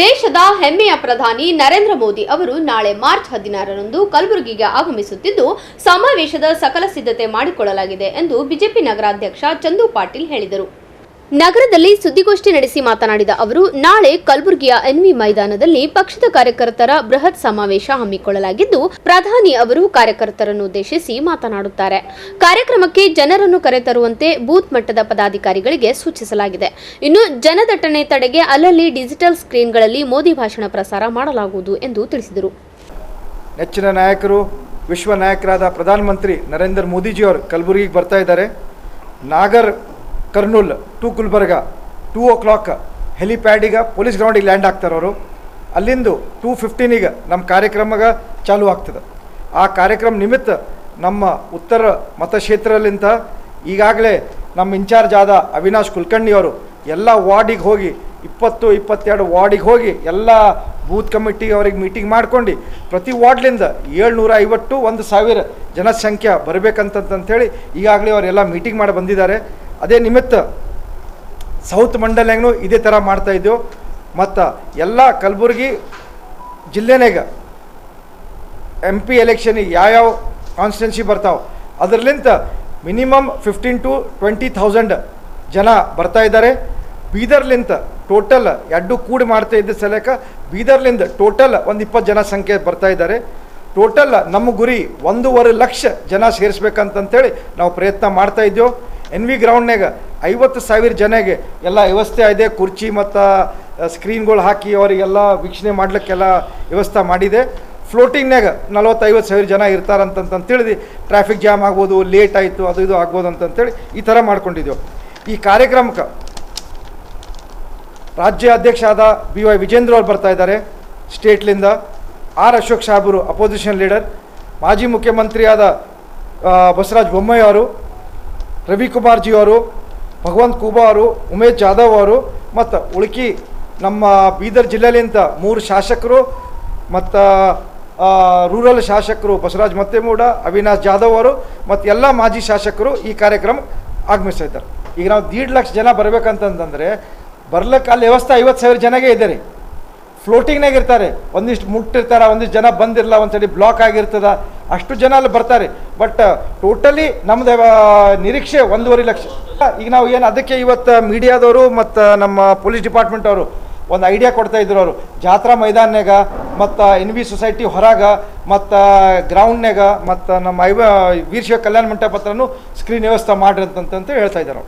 ದೇಶದ ಹೆಮ್ಮೆಯ ಪ್ರಧಾನಿ ನರೇಂದ್ರ ಮೋದಿ ಅವರು ನಾಳೆ ಮಾರ್ಚ್ 16ರಂದು ಕಲಬುರಗಿಗೆ ಆಗಮಿಸುತ್ತಿದ್ದು ಸಮಾವೇಶದ ಸಕಲ ಸಿದ್ಧತೆ ಮಾಡಿಕೊಳ್ಳಲಾಗಿದೆ ಎಂದು ಬಿಜೆಪಿ ನಗರಾಧ್ಯಕ್ಷ ಚಂದು ಪಾಟೀಲ್ ಹೇಳಿದರು. ನಗರದಲ್ಲಿ ಸುದ್ದಿಗೋಷ್ಠಿ ನಡೆಸಿ ಮಾತನಾಡಿದ ಅವರು, ನಾಳೆ ಕಲಬುರಗಿಯ ಎನ್ವಿ ಮೈದಾನದಲ್ಲಿ ಪಕ್ಷದ ಕಾರ್ಯಕರ್ತರ ಬೃಹತ್ ಸಮಾವೇಶ ಹಮ್ಮಿಕೊಳ್ಳಲಾಗಿದ್ದು, ಪ್ರಧಾನಿ ಅವರು ಕಾರ್ಯಕರ್ತರನ್ನು ಉದ್ದೇಶಿಸಿ ಮಾತನಾಡುತ್ತಾರೆ. ಕಾರ್ಯಕ್ರಮಕ್ಕೆ ಜನರನ್ನು ಕರೆತರುವಂತೆ ಬೂತ್ ಮಟ್ಟದ ಪದಾಧಿಕಾರಿಗಳಿಗೆ ಸೂಚಿಸಲಾಗಿದೆ. ಇನ್ನು ಜನದಟ್ಟಣೆ ತಡೆಗೆ ಅಲ್ಲಲ್ಲಿ ಡಿಜಿಟಲ್ ಸ್ಕ್ರೀನ್ಗಳಲ್ಲಿ ಮೋದಿ ಭಾಷಣ ಪ್ರಸಾರ ಮಾಡಲಾಗುವುದು ಎಂದು ತಿಳಿಸಿದರು. ನೆಚ್ಚಿನ ನಾಯಕರು, ವಿಶ್ವ ನಾಯಕರಾದ ಪ್ರಧಾನಮಂತ್ರಿ ನರೇಂದ್ರ ಮೋದಿಜಿಯವರು ಕಲಬುರಗಿಗೆ ಬರ್ತಾ ಇದ್ದಾರೆ. ನಾಗರ್ ಕರ್ನೂಲ್ ಟು ಗುಲ್ಬರ್ಗ 2 o'clock ಹೆಲಿಪ್ಯಾಡಿಗೆ ಪೊಲೀಸ್ ಗ್ರೌಂಡಿಗೆ ಲ್ಯಾಂಡ್ ಆಗ್ತಾರೆ. ಅವರು ಅಲ್ಲಿಂದು 2:15 ನಮ್ಮ ಕಾರ್ಯಕ್ರಮಗ ಚಾಲೂ ಆಗ್ತದೆ. ಆ ಕಾರ್ಯಕ್ರಮ ನಿಮಿತ್ತ ನಮ್ಮ ಉತ್ತರ ಮತಕ್ಷೇತ್ರಲಿಂದ ಈಗಾಗಲೇ ನಮ್ಮ ಇನ್ಚಾರ್ಜ್ ಆದ ಅವಿನಾಶ್ ಕುಲಕರ್ಣಿ ಅವರು ಎಲ್ಲ ವಾರ್ಡಿಗೆ ಹೋಗಿ 20-22 ವಾರ್ಡಿಗೆ ಹೋಗಿ ಎಲ್ಲ ಬೂತ್ ಕಮಿಟಿ ಅವರಿಗೆ ಮೀಟಿಂಗ್ ಮಾಡ್ಕೊಂಡು ಪ್ರತಿ ವಾರ್ಡ್ಲಿಂದ 750 1,000 ಜನಸಂಖ್ಯೆ ಬರಬೇಕಂತಂತೇಳಿ ಈಗಾಗಲೇ ಅವರೆಲ್ಲ ಮೀಟಿಂಗ್ ಮಾಡಿ ಬಂದಿದ್ದಾರೆ. ಅದೇ ನಿಮಿತ್ತ ಸೌತ್ ಮಂಡಲ್ಯಾಗೂ ಇದೇ ಥರ ಮಾಡ್ತಾಯಿದ್ದೆವು. ಮತ್ತು ಎಲ್ಲ ಕಲಬುರಗಿ ಜಿಲ್ಲೆನಾಗ MP ಎಲೆಕ್ಷನಿಗೆ ಯಾವ ಕಾನ್ಸ್ಟಿಟ್ಯೂನ್ಸಿ ಬರ್ತಾವೆ ಅದರಲ್ಲಿಂದ ಮಿನಿಮಮ್ 15,000 to 20,000 ಜನ ಬರ್ತಾ ಇದ್ದಾರೆ. ಬೀದರ್ಲಿಂದ ಟೋಟಲ್ ಎರಡು ಕೂಡಿ ಮಾಡ್ತಾ ಇದ್ದ ಸಲಕ ಬೀದರ್ಲಿಂದ ಟೋಟಲ್ 20 ಜನ ಸಂಖ್ಯೆ ಬರ್ತಾ ಇದ್ದಾರೆ. ಟೋಟಲ್ ನಮ್ಮ ಗುರಿ 1.5 ಲಕ್ಷ ಜನ ಸೇರಿಸ್ಬೇಕಂತಂತೇಳಿ ನಾವು ಪ್ರಯತ್ನ ಮಾಡ್ತಾ ಇದ್ದೆವು. NV ಗ್ರೌಂಡ್ನಾಗ 50,000 ಜನಗೆ ಎಲ್ಲ ವ್ಯವಸ್ಥೆ ಇದೆ. ಕುರ್ಚಿ ಮತ್ತು ಸ್ಕ್ರೀನ್ಗಳು ಹಾಕಿ ಅವರಿಗೆಲ್ಲ ವೀಕ್ಷಣೆ ಮಾಡಲಿಕ್ಕೆಲ್ಲ ವ್ಯವಸ್ಥೆ ಮಾಡಿದೆ. ಫ್ಲೋಟಿಂಗ್ನಾಗ 40-50,000 ಜನ ಇರ್ತಾರಂತಂತ ತಿಳಿದು ಟ್ರಾಫಿಕ್ ಜಾಮ್ ಆಗ್ಬೋದು, ಲೇಟ್ ಆಯಿತು, ಅದು ಇದು ಆಗ್ಬೋದು ಅಂತಂತೇಳಿ ಈ ಥರ ಮಾಡ್ಕೊಂಡಿದ್ದೆವು. ಈ ಕಾರ್ಯಕ್ರಮಕ್ಕೆ ರಾಜ್ಯ ಅಧ್ಯಕ್ಷ ಆದ BY ವಿಜೇಂದ್ರ ಅವರು ಬರ್ತಾ ಇದ್ದಾರೆ ಸ್ಟೇಟ್ಲಿಂದ. R ಅಶೋಕ್ ಸಾಹೇಬರು ಅಪೋಸಿಷನ್ ಲೀಡರ್, ಮಾಜಿ ಮುಖ್ಯಮಂತ್ರಿ ಆದ ಬಸವರಾಜ ಬೊಮ್ಮಾಯಿ ಅವರು, ರವಿಕುಮಾರ್ ಜಿ ಅವರು, ಭಗವಂತ ಖೂಬಾ ಅವರು, ಉಮೇಶ್ ಜಾಧವ್ ಅವರು ಮತ್ತು ಉಳುಕಿ ನಮ್ಮ ಬೀದರ್ ಜಿಲ್ಲೆಯಲ್ಲಿಂದ 3 ಶಾಸಕರು ಮತ್ತು ರೂರಲ್ ಶಾಸಕರು ಬಸವರಾಜ ಮತ್ತೆಮೂಡ, ಅವಿನಾಶ್ ಜಾಧವ್ ಅವರು ಮತ್ತು ಎಲ್ಲ ಮಾಜಿ ಶಾಸಕರು ಈ ಕಾರ್ಯಕ್ರಮ ಆಗಮಿಸ್ತಾ ಇದ್ದಾರೆ. ಈಗ ನಾವು 1.5 ಲಕ್ಷ ಜನ ಬರಬೇಕಂತಂದರೆ ಬರ್ಲಿಕ್ಕೆ ಅಲ್ಲಿ ವ್ಯವಸ್ಥೆ 50,000 ಜನಗೆ ಇದೆ ರೀ. ಫ್ಲೋಟಿಂಗ್ನಾಗ ಇರ್ತಾರೆ, ಒಂದಿಷ್ಟು ಮುಟ್ಟಿರ್ತಾರೆ, ಒಂದಿಷ್ಟು ಜನ ಬಂದಿರಲ್ಲ, ಒಂದ್ಸರಿ ಬ್ಲಾಕ್ ಆಗಿರ್ತದ, ಅಷ್ಟು ಜನ ಅಲ್ಲಿ ಬರ್ತಾರೆ. ಬಟ್ ಟೋಟಲಿ ನಮ್ಮದು ನಿರೀಕ್ಷೆ 1.5 ಲಕ್ಷ. ಈಗ ನಾವು ಏನು ಅದಕ್ಕೆ ಇವತ್ತು ಮೀಡಿಯಾದವರು ಮತ್ತು ನಮ್ಮ ಪೊಲೀಸ್ ಡಿಪಾರ್ಟ್ಮೆಂಟ್ ಅವರು ಒಂದು ಐಡಿಯಾ ಕೊಡ್ತಾ ಇದ್ರು. ಅವರು ಜಾತ್ರಾ ಮೈದಾನ್ಯಾಗ ಮತ್ತು NV ಸೊಸೈಟಿ ಹೊರಗೆ ಮತ್ತು ಗ್ರೌಂಡ್ನಾಗ ಮತ್ತು ನಮ್ಮ ವೀರಶೈವ ಕಲ್ಯಾಣ ಮಂಟಪ ಹತ್ರನೂ ಸ್ಕ್ರೀನ್ ವ್ಯವಸ್ಥೆ ಮಾಡ್ರಿ ಅಂತಂತ ಹೇಳ್ತಾ ಇದ್ದಾರೆ.